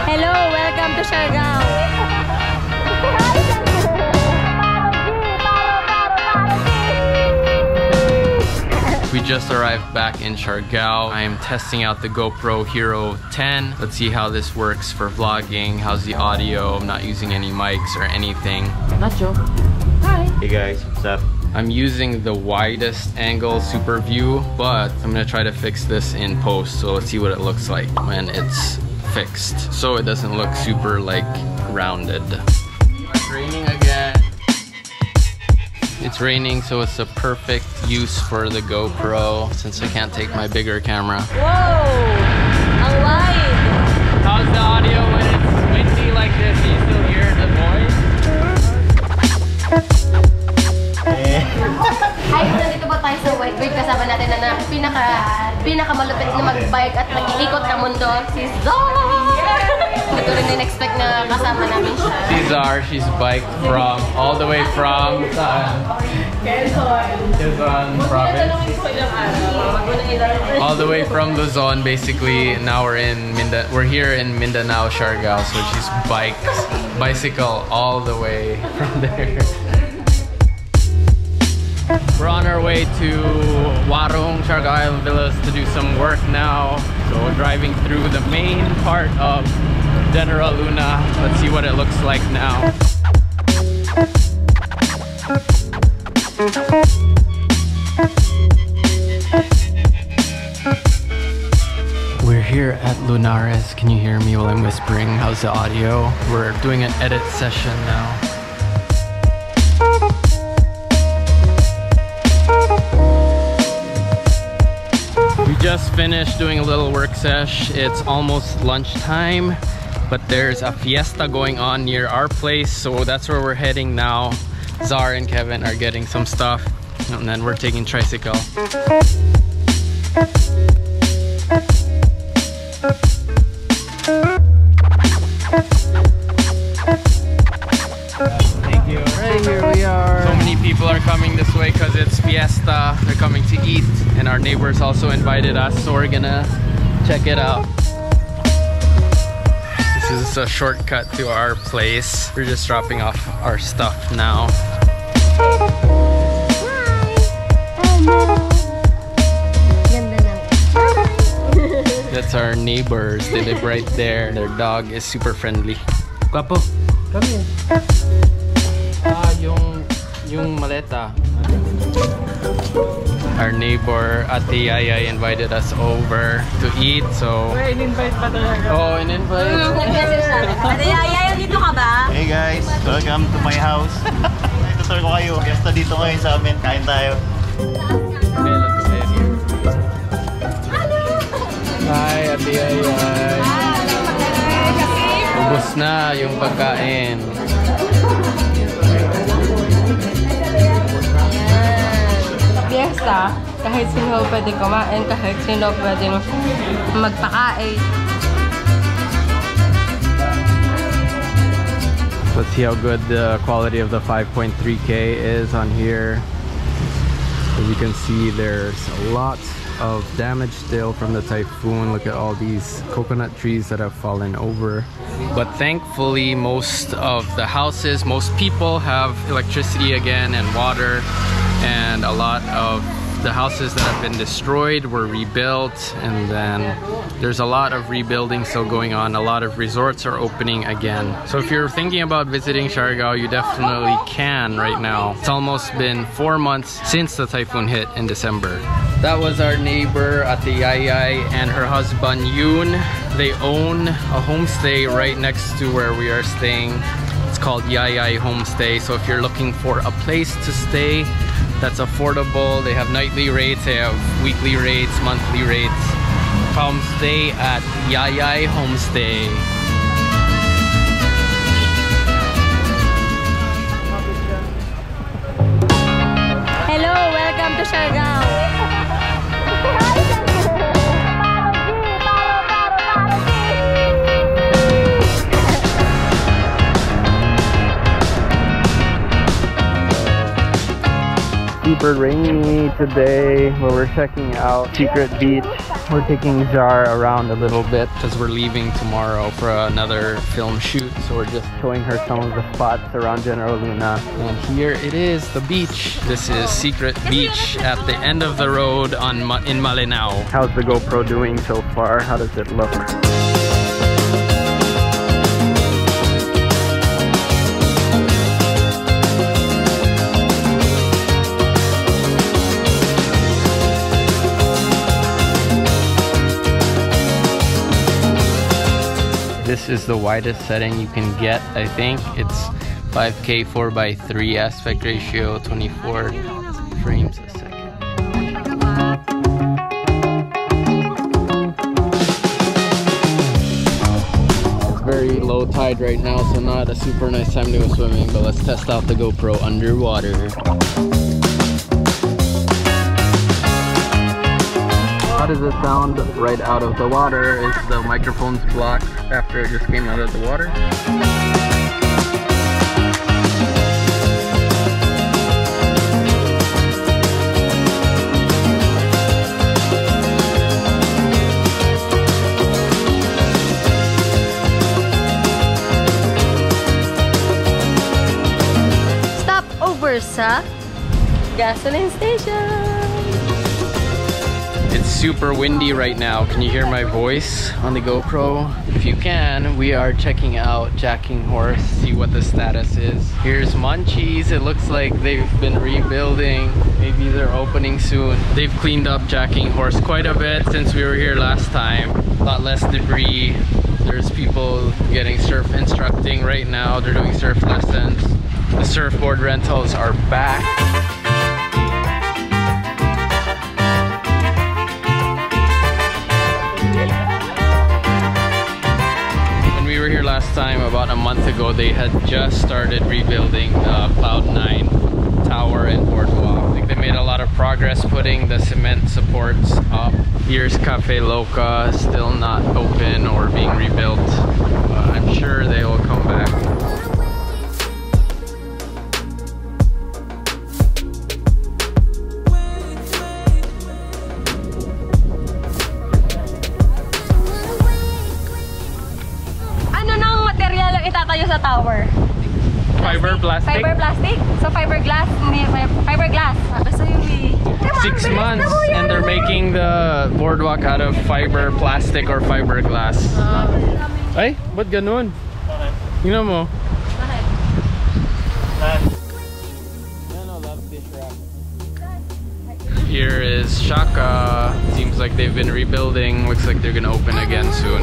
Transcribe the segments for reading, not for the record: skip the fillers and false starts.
Hello, welcome to Siargao. We just arrived back in Siargao. I am testing out the GoPro Hero 10. Let's see how this works for vlogging. How's the audio? I'm not using any mics or anything. Nacho. Hi. Hey guys, what's up? I'm using the widest angle super view, but I'm gonna try to fix this in post. So let's see what it looks like when it's fixed, so it doesn't look super like rounded. It's raining again. It's raining, so it's a perfect use for the GoPro since I can't take my bigger camera. Whoa! Ang wide! How's the audio when it's windy like this? Do you still hear the noise? Hi, nandito ba tayo sa White Bird? Kasama natin na pinakamalupit na mag-bike at nag-iikot na mundo, si Xzar! Ito rin in-expect na kasama namin siya. Xzar, she's biked from all the way from Quezon province. All the way from Luzon, basically. Now we're here in Mindanao, Siargao. So she's bicycle all the way from there. We're on our way to Warung, Siargao Island Villas to do some work now. So we're driving through the main part of General Luna. Let's see what it looks like now. We're here at Lunares. Can you hear me while I'm whispering? How's the audio? We're doing an edit session now. We just finished doing a little work sesh. It's almost lunchtime, but there's a fiesta going on near our place, so that's where we're heading now. Xzar and Kevin are getting some stuff, and then we're taking tricycle. Thank you. Right, here we are. So many people are coming this way because it's fiesta. They're coming to eat, and our neighbors also invited us, so we're gonna check it out. This is a shortcut to our place. We're just dropping off our stuff now. That's our neighbors. They live right there. Their dog is super friendly. Guapo, come here. Yung maleta. Our neighbor Ate Yaya invited us over to eat, so... Wait, in-invite pa talaga. Oh, in-invite. Ate Yaya, dito ka ba? Hey guys, welcome to my house. Tutor ko kayo. Fiesta dito ngayon sa amin. Kain tayo. Hi, Ate Yaya. Ubus na yung pagkain. Fiesta, kahit sino pwede kumain, kahit sino pwede magpakain. Let's see how good the quality of the 5.3K is on here. As you can see, there's a lot of damage still from the typhoon. Look at all these coconut trees that have fallen over. But thankfully, most of the houses, most people have electricity again and water. And a lot of the houses that have been destroyed were rebuilt, and then there's a lot of rebuilding still going on. A lot of resorts are opening again. So if you're thinking about visiting Siargao, you definitely can right now. It's almost been 4 months since the typhoon hit in December. That was our neighbor Ate Yayay and her husband Yoon. They own a homestay right next to where we are staying. It's called Yayay Homestay. So if you're looking for a place to stay that's affordable, they have nightly rates, they have weekly rates, monthly rates, come stay at Yayay Homestay. Hello, welcome to Siargao. Super rainy today, but we're checking out Secret Beach. We're taking Xzar around a little bit because we're leaving tomorrow for another film shoot. So we're just showing her some of the spots around General Luna. And here it is, the beach. This is Secret Beach at the end of the road in Malinao. How's the GoPro doing so far? How does it look? This is the widest setting you can get, I think. It's 5K 4:3 aspect ratio, 24 frames a second. It's very low tide right now, so not a super nice time to go swimming, but let's test out the GoPro underwater. How does it sound right out of the water? Is the microphone's blocked after it just came out of the water? Stop over sa gasoline station. It's super windy right now. Can you hear my voice on the GoPro? If you can, we are checking out Jacking Horse, see what the status is. Here's Munchies. It looks like they've been rebuilding. Maybe they're opening soon. They've cleaned up Jacking Horse quite a bit since we were here last time. A lot less debris. There's people getting surf instructing right now. They're doing surf lessons. The surfboard rentals are back. Here last time, about a month ago, they had just started rebuilding the Cloud9 tower and boardwalk. I think they made a lot of progress putting the cement supports up. Here's Cafe Loca, still not open or being rebuilt, but I'm sure they will come back. Itatayo sa tower. Fiber plastic? Fiber plastic? So fiberglass, hindi fiberglass. Basta yung 6 months and they're making the boardwalk out of fiber plastic or fiberglass. Ay, ba't ganun? Tingnan mo. Here is Shaka. Seems like they've been rebuilding. Looks like they're gonna open again soon.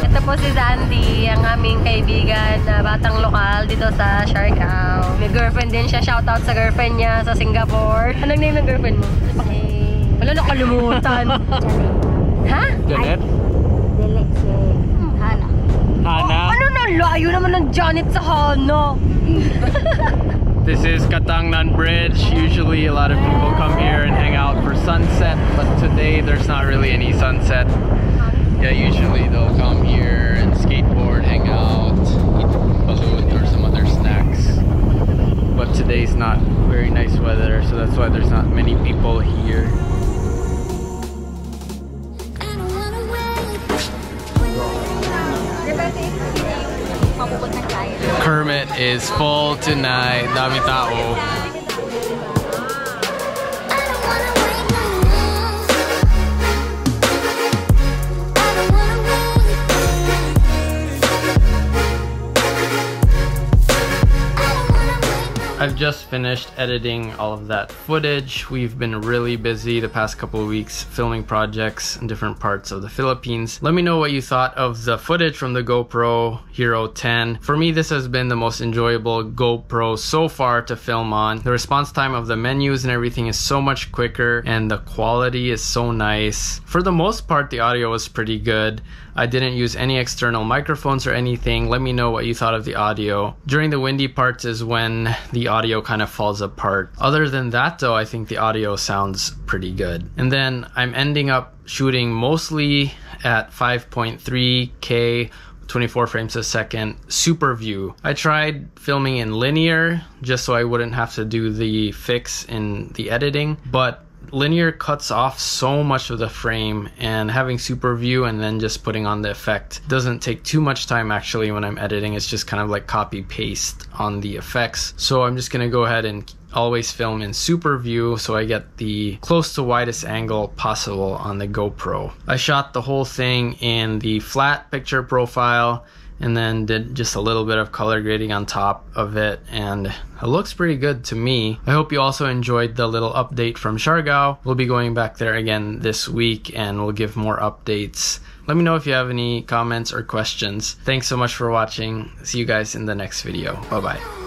Ito po si Zandy, ang aming kaibigan na batang lokal dito sa Siargao. May girlfriend din siya. Shoutout sa girlfriend niya sa Singapore. Anong name ng girlfriend mo? Wala, nakalimutan. Ha? Janet? Dili, si Hana. Hana? Oh, ano na? Layo naman ng Janet sa Hana. This is Katangnan Bridge. Usually a lot of people come here and hang out for sunset, but today there's not really any sunset. Yeah, usually they'll come here and skateboard, hang out, eat balut or some other snacks. But today's not very nice weather, so that's why there's not many people here. Kermit is full tonight. Dami tao. I've just finished editing all of that footage. We've been really busy the past couple of weeks filming projects in different parts of the Philippines. Let me know what you thought of the footage from the GoPro Hero 10. For me, this has been the most enjoyable GoPro so far to film on. The response time of the menus and everything is so much quicker and the quality is so nice. For the most part, the audio was pretty good. I didn't use any external microphones or anything. Let me know what you thought of the audio. During the windy parts is when the audio kind of falls apart. Other than that though, I think the audio sounds pretty good. And then I'm ending up shooting mostly at 5.3K 24 frames a second super view. I tried filming in linear just so I wouldn't have to do the fix in the editing, but linear cuts off so much of the frame, and having super view and then just putting on the effect doesn't take too much time actually when I'm editing. It's just kind of like copy paste on the effects. So I'm just gonna go ahead and always film in super view so I get the close to widest angle possible on the GoPro. I shot the whole thing in the flat picture profile and then did just a little bit of color grading on top of it, and it looks pretty good to me. I hope you also enjoyed the little update from Siargao. We'll be going back there again this week and we'll give more updates. Let me know if you have any comments or questions. Thanks so much for watching. See you guys in the next video. Bye bye.